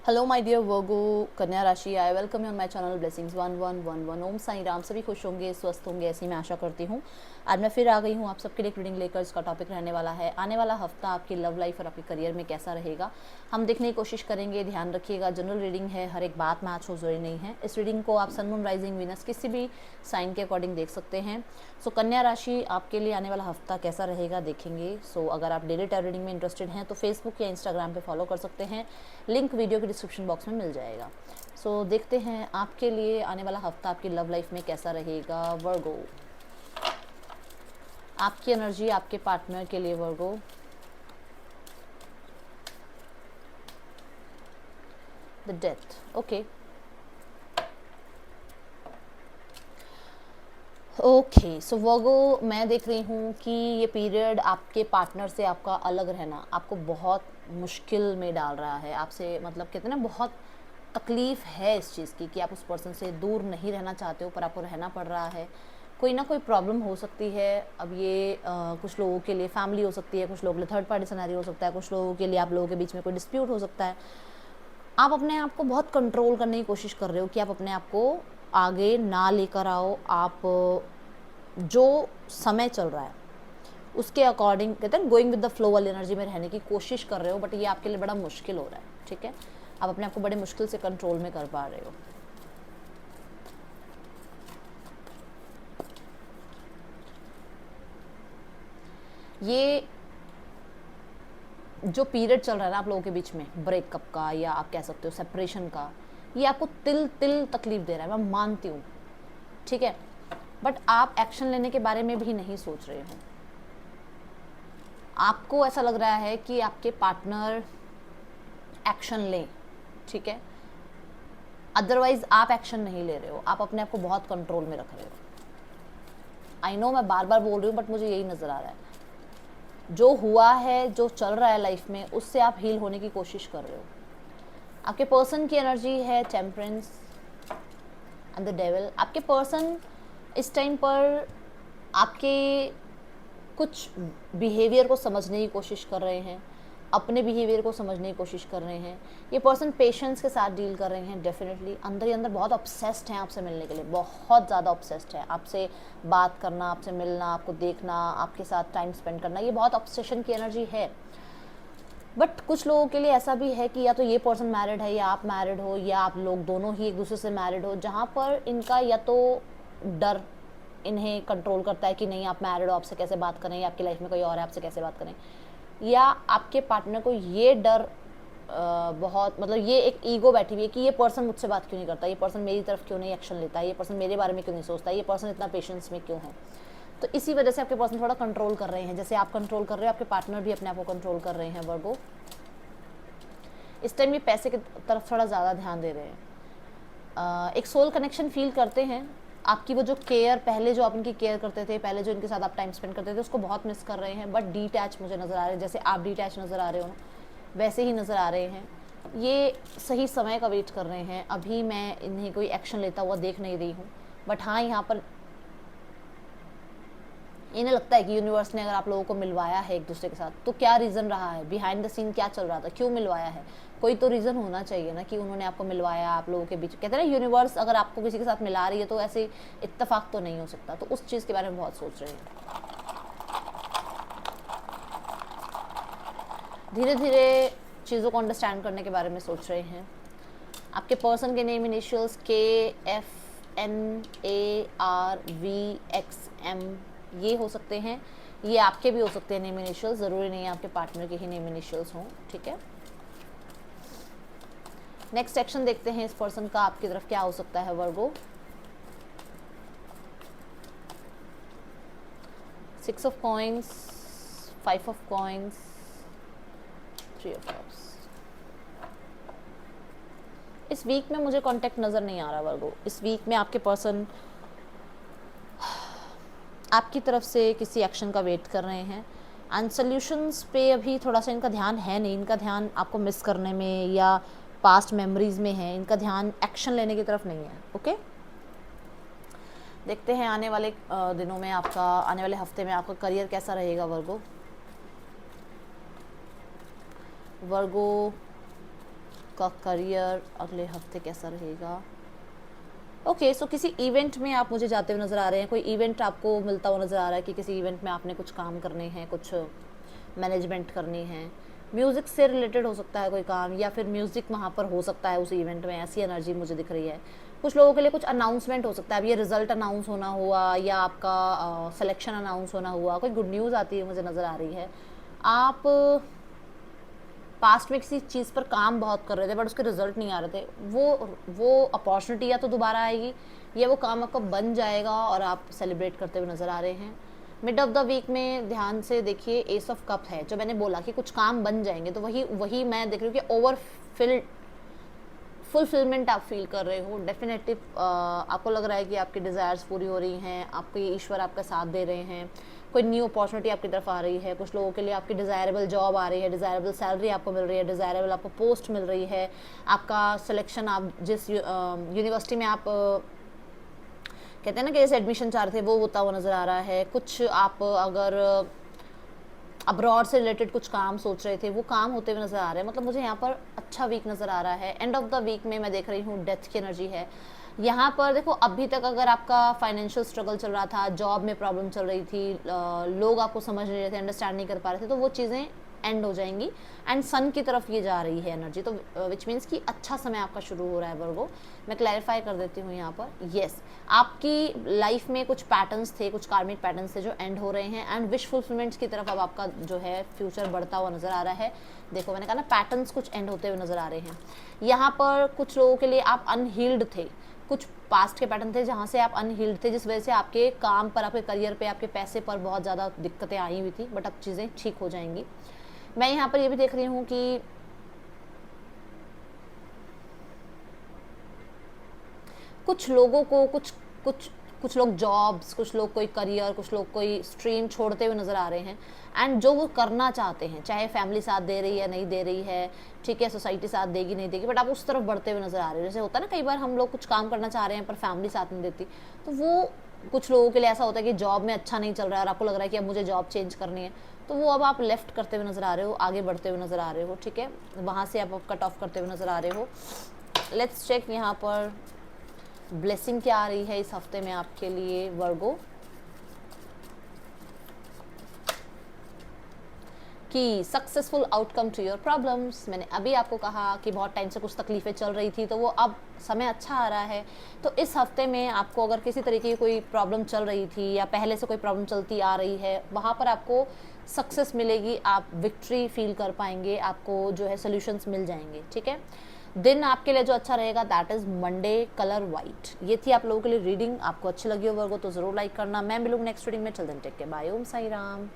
Hello my dear वर्गो कन्या राशि, I welcome you on my channel blessings 1111। ओम साई राम। सभी खुश होंगे, स्वस्थ होंगे, ऐसी मैं आशा करती हूँ। आज मैं फिर आ गई हूँ आप सबके लिए रीडिंग लेकर। इसका टॉपिक रहने वाला है आने वाला हफ्ता आपकी लव लाइफ और आपके करियर में कैसा रहेगा। हम देखने की कोशिश करेंगे। ध्यान रखिएगा, जनरल रीडिंग है, हर एक बात मैच हो जरूरी नहीं है। इस रीडिंग को आप सन मून राइजिंग वीनस किसी भी साइन के अकॉर्डिंग देख सकते हैं। सो कन्या राशि आपके लिए आने वाला हफ्ता कैसा रहेगा देखेंगे। सो अगर आप डेली टैरो रीडिंग में इंटरेस्टेड हैं तो फेसबुक या इंस्टाग्राम पे फॉलो कर सकते हैं, लिंक वीडियो के डिस्क्रिप्शन बॉक्स में मिल जाएगा। सो देखते हैं आपके लिए आने वाला हफ्ता आपकी लव लाइफ में कैसा रहेगा। वर्गो, आपकी एनर्जी आपके पार्टनर के लिए। वर्गो, द डेथ। ओके ओके, सो वर्गो, मैं देख रही हूँ कि ये पीरियड आपके पार्टनर से आपका अलग रहना आपको बहुत मुश्किल में डाल रहा है। आपसे मतलब कहते हैं ना, बहुत तकलीफ़ है इस चीज़ की कि आप उस पर्सन से दूर नहीं रहना चाहते हो पर आपको रहना पड़ रहा है। कोई ना कोई प्रॉब्लम हो सकती है। अब ये कुछ लोगों के लिए फैमिली हो सकती है, कुछ लोगों के लिए थर्ड पार्टी सिनेरियो हो सकता है, कुछ लोगों के लिए आप लोगों के बीच में कोई डिस्प्यूट हो सकता है। आप अपने आप को बहुत कंट्रोल करने की कोशिश कर रहे हो कि आप अपने आप को आगे ना लेकर आओ। आप जो समय चल रहा है उसके अकॉर्डिंग कहते हैं गोइंग विद द फ्लो वाली एनर्जी में रहने की कोशिश कर रहे हो, बट ये आपके लिए बड़ा मुश्किल हो रहा है। ठीक है, आप अपने आप को बड़े मुश्किल से कंट्रोल में कर पा रहे हो। ये जो पीरियड चल रहा है ना आप लोगों के बीच में, ब्रेकअप का या आप कह सकते हो सेपरेशन का, ये आपको तिल तिल तकलीफ दे रहा है, मैं मानती हूँ। ठीक है, बट आप एक्शन लेने के बारे में भी नहीं सोच रहे हो। आपको ऐसा लग रहा है कि आपके पार्टनर एक्शन लें, ठीक है, अदरवाइज आप एक्शन नहीं ले रहे हो। आप अपने आप को बहुत कंट्रोल में रख रहे हो। आई नो मैं बार बार बोल रही हूँ, बट मुझे यही नज़र आ रहा है। जो हुआ है, जो चल रहा है लाइफ में, उससे आप हील होने की कोशिश कर रहे हो। आपके पर्सन की एनर्जी है टेम्परेंस एंड द डेविल। आपके पर्सन इस टाइम पर आपके कुछ बिहेवियर को समझने की कोशिश कर रहे हैं, अपने बिहेवियर को समझने की कोशिश कर रहे हैं। ये पर्सन पेशेंस के साथ डील कर रहे हैं। डेफिनेटली अंदर ही अंदर बहुत ऑब्सेस्ड हैं आपसे मिलने के लिए, बहुत ज़्यादा ऑब्सेस्ड है आपसे बात करना, आपसे मिलना, आपको देखना, आपके साथ टाइम स्पेंड करना। ये बहुत ऑब्सेशन की एनर्जी है। बट कुछ लोगों के लिए ऐसा भी है कि या तो ये पर्सन मैरिड है या आप मैरिड हो, या आप लोग दोनों ही एक दूसरे से मैरिड हो, जहाँ पर इनका या तो डर इन्हें कंट्रोल करता है कि नहीं आप मैरिड हो, आपसे कैसे बात करें, या आपकी लाइफ में कोई और है आपसे कैसे बात करें, या आपके पार्टनर को ये डर बहुत मतलब ये एक ईगो बैठी हुई है कि ये पर्सन मुझसे बात क्यों नहीं करता, ये पर्सन मेरी तरफ क्यों नहीं एक्शन लेता, ये पर्सन मेरे बारे में क्यों नहीं सोचता, ये पर्सन इतना पेशेंस में क्यों है। तो इसी वजह से आपके पर्सन थोड़ा कंट्रोल कर रहे हैं। जैसे आप कंट्रोल कर रहे हो, आपके पार्टनर भी अपने आप को कंट्रोल कर रहे हैं। वर्गो, इस टाइम ये पैसे की तरफ थोड़ा ज़्यादा ध्यान दे रहे हैं। एक सोल कनेक्शन फील करते हैं। आपकी वो जो केयर, पहले जो आप इनकी केयर करते थे, पहले जो इनके साथ आप टाइम स्पेंड करते थे, उसको बहुत मिस कर रहे हैं। बट डीटैच मुझे नज़र आ रहे हैं, जैसे आप डीटैच नज़र आ रहे हो ना, वैसे ही नज़र आ रहे हैं। ये सही समय का वेट कर रहे हैं। अभी मैं इन्हें कोई एक्शन लेता हुआ देख नहीं रही हूँ, बट हाँ यहाँ पर इन्हें लगता है कि यूनिवर्स ने अगर आप लोगों को मिलवाया है एक दूसरे के साथ, तो क्या रीज़न रहा है, बिहाइंड द सीन क्या चल रहा था, क्यों मिलवाया है। कोई तो रीज़न होना चाहिए ना कि उन्होंने आपको मिलवाया आप लोगों के बीच। कहते हैं ना, यूनिवर्स अगर आपको किसी के साथ मिला रही है तो ऐसे इत्तेफाक तो नहीं हो सकता। तो उस चीज़ के बारे में बहुत सोच रहे हैं। धीरे धीरे चीज़ों को अंडरस्टैंड करने के बारे में सोच रहे हैं। आपके पर्सन के नेम इनिशियल्स KFNARVXM ये हो सकते हैं। ये आपके भी हो सकते हैं नेम इनिशियल्स, ज़रूरी नहीं है आपके पार्टनर के ही नेम इनिशियल्स हों। ठीक है, नेक्स्ट सेक्शन देखते हैं इस पर्सन का आपकी तरफ क्या हो सकता है। वर्गो, 6 of coins, 5 of coins, 3 of cups. इस वीक में मुझे कांटेक्ट नज़र नहीं आ रहा वर्गो। इस वीक में आपके पर्सन आपकी तरफ से किसी एक्शन का वेट कर रहे हैं। एंड सोल्यूशंस पे अभी थोड़ा सा इनका ध्यान है नहीं। इनका ध्यान आपको मिस करने में या पास्ट मेमोरीज में है। इनका ध्यान एक्शन लेने की तरफ नहीं है। ओके, देखते हैं आने वाले दिनों में आपका, आने वाले हफ्ते में आपका करियर कैसा रहेगा। वर्गो, आपका करियर अगले हफ्ते कैसा रहेगा? ओके, सो किसी इवेंट में आप मुझे जाते हुए नज़र आ रहे हैं, कोई इवेंट आपको मिलता हुआ नज़र आ रहा है कि किसी इवेंट में आपने कुछ काम करने हैं, कुछ मैनेजमेंट करनी है। म्यूज़िक से रिलेटेड हो सकता है कोई काम, या फिर म्यूज़िक वहाँ पर हो सकता है उस इवेंट में, ऐसी एनर्जी मुझे दिख रही है। कुछ लोगों के लिए कुछ अनाउंसमेंट हो सकता है, अब ये रिजल्ट अनाउंस होना हुआ या आपका सिलेक्शन अनाउंस होना हुआ, कोई गुड न्यूज़ आती है मुझे नज़र आ रही है। आप पास्ट में किसी चीज़ पर काम बहुत कर रहे थे बट उसके रिजल्ट नहीं आ रहे थे, वो अपॉर्चुनिटी या तो दोबारा आएगी या वो काम आपका बन जाएगा और आप सेलिब्रेट करते हुए नज़र आ रहे हैं। मिड ऑफ द वीक में ध्यान से देखिए, एस ऑफ कप है, जो मैंने बोला कि कुछ काम बन जाएंगे, तो वही मैं देख रही हूँ कि फुलफिलमेंट आप फील कर रहे हो डेफिनेटली। आपको लग रहा है कि आपकी डिज़ायर्स पूरी हो रही हैं, आपके ईश्वर आपका साथ दे रहे हैं, कोई न्यू अपॉर्चुनिटी आपकी तरफ आ रही है। कुछ लोगों के लिए आपकी डिज़ायरेबल जॉब आ रही है, डिज़ायरेबल सैलरी आपको मिल रही है, डिज़ायरेबल आपको पोस्ट मिल रही है, आपका सिलेक्शन, आप जिस यूनिवर्सिटी में आप कहते हैं ना कि जैसे एडमिशन चाह रहे थे वो होता हुआ नज़र आ रहा है। कुछ आप अगर अब्रॉड से रिलेटेड कुछ काम सोच रहे थे वो काम होते हुए नज़र आ रहे हैं। मतलब मुझे यहाँ पर अच्छा वीक नज़र आ रहा है। एंड ऑफ द वीक में मैं देख रही हूँ डेथ की एनर्जी है यहाँ पर। देखो, अभी तक अगर आपका फाइनेंशियल स्ट्रगल चल रहा था, जॉब में प्रॉब्लम चल रही थी, लोग आपको समझ नहीं रहे थे, अंडरस्टैंड नहीं कर पा रहे थे, तो वो चीज़ें एंड हो जाएंगी। एंड सन की तरफ ये जा रही है एनर्जी, तो विच मीन्स कि अच्छा समय आपका शुरू हो रहा है वर्गो। मैं क्लैरिफाई कर देती हूँ यहाँ पर। येस, आपकी लाइफ में कुछ पैटर्न्स थे, कुछ कार्मिक पैटर्न्स थे जो एंड हो रहे हैं एंड विश फुलफिलमेंट्स की तरफ अब आपका जो है फ्यूचर बढ़ता हुआ नज़र आ रहा है। देखो, मैंने कहा ना, पैटर्न्स कुछ एंड होते हुए नज़र आ रहे हैं। यहाँ पर कुछ लोगों के लिए आप अनहील्ड थे, कुछ पास्ट के पैटर्न थे जहाँ से आप अनहील्ड थे, जिस वजह से आपके काम पर, आपके करियर पे, आपके पैसे पर बहुत ज़्यादा दिक्कतें आई हुई थी, बट अब चीज़ें ठीक हो जाएंगी। मैं यहाँ पर ये भी देख रही हूँ कि कुछ लोगों को कुछ लोग जॉब्स, कुछ लोग कोई करियर, कुछ लोग कोई स्ट्रीम छोड़ते हुए नज़र आ रहे हैं। एंड जो वो करना चाहते हैं, चाहे फैमिली साथ दे रही है नहीं दे रही है, ठीक है, सोसाइटी साथ देगी नहीं देगी, बट आप उस तरफ बढ़ते हुए नज़र आ रहे हो। जैसे होता है ना, कई बार हम लोग कुछ काम करना चाह रहे हैं पर फैमिली साथ नहीं देती, तो वो कुछ लोगों के लिए ऐसा होता है कि जॉब में अच्छा नहीं चल रहा है और आपको लग रहा है कि अब मुझे जॉब चेंज करनी है, तो वो अब आप लेफ्ट करते हुए नज़र आ रहे हो, आगे बढ़ते हुए नज़र आ रहे हो, ठीक है, वहाँ से आप कट ऑफ करते हुए नज़र आ रहे हो। लेट्स चेक यहाँ पर ब्लेसिंग क्या आ रही है इस हफ्ते में आपके लिए वर्गो, कि successful outcome to your problems. मैंने अभी आपको कहा कि बहुत टाइम से कुछ तकलीफ़ें चल रही थी, तो वो अब समय अच्छा आ रहा है। तो इस हफ्ते में आपको अगर किसी तरीके की कोई प्रॉब्लम चल रही थी या पहले से कोई प्रॉब्लम चलती आ रही है, वहाँ पर आपको सक्सेस मिलेगी, आप विक्ट्री फील कर पाएंगे, आपको जो है सोल्यूशंस मिल जाएंगे, ठीक है। दिन आपके लिए जो अच्छा रहेगा that is Monday, colour white. ये थी आप लोगों के लिए रीडिंग। आपको अच्छी लगी हो वर्गो तो ज़रूर लाइक करना। मैं मिलूंगी नेक्स्ट रीडिंग में। चल देन टेक केयर, बाय, ओम साई राम।